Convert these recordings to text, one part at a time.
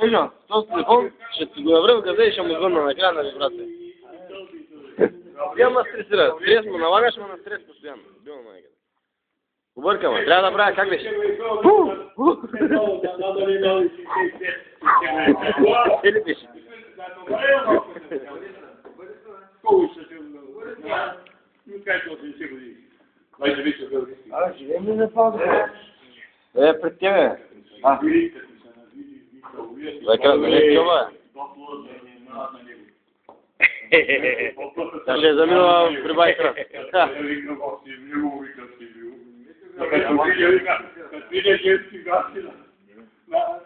Виждам, този телефон ще ти го навре в газа и ще му звънна на края на вибрация. Няма стресира. Стрес му налагаш, ма на стрес постоянно. Било на някъде. Объркама. Трябва да правя как беше. Или беше? Живеем ли за пауза? Пред тебе. Нали чува? Та ще е заминала при байкра.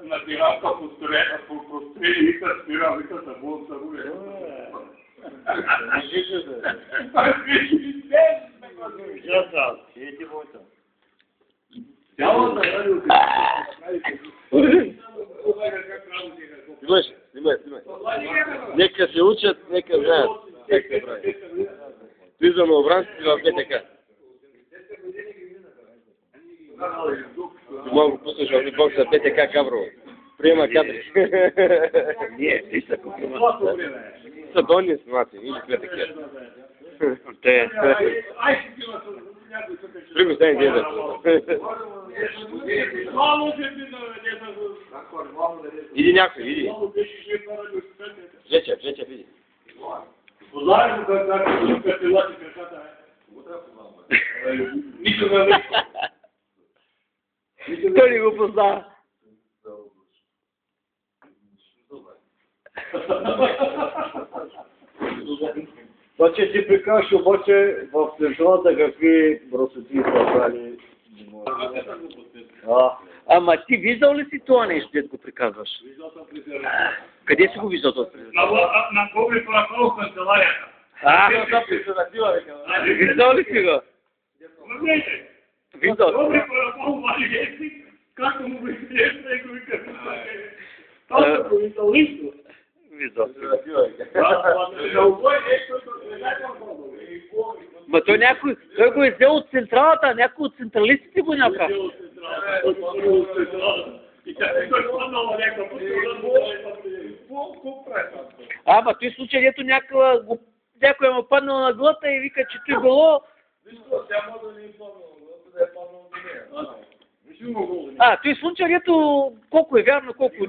На тераса пострели и се спира, вика се болца руе. Снимай. Нека се учат, нека знаят как се прави. Влиза на обранците в БТК. Мога пуснеш в бокса БТК Габрово. Приема кадри. Не, ти са купува. Са донни снимаци, или БТК. Те. Приго стане деда. Иди някой, иди. Жечев, иди. Познаеш го как те лати краката, Никой не лечи. Той ли го познава? Обаче ти прикажеш обаче в централата какви бросоти са правили. Ама ти виждал ли си това нещо, дето го приказваш? Къде си го виждал този президент? На Коби Параков в канцеларията. Виждал ли си го? Виждал си. Коби Параков вали вестник, както му го изприешва и го вика. Това се повисал лично. Виждал си го. Ма той го е взел от централата, някой от централистите го направи. Ама той случай, дето някой му паднал на глата и вика, че той било... Той случай, дето колко е вярно, колко не.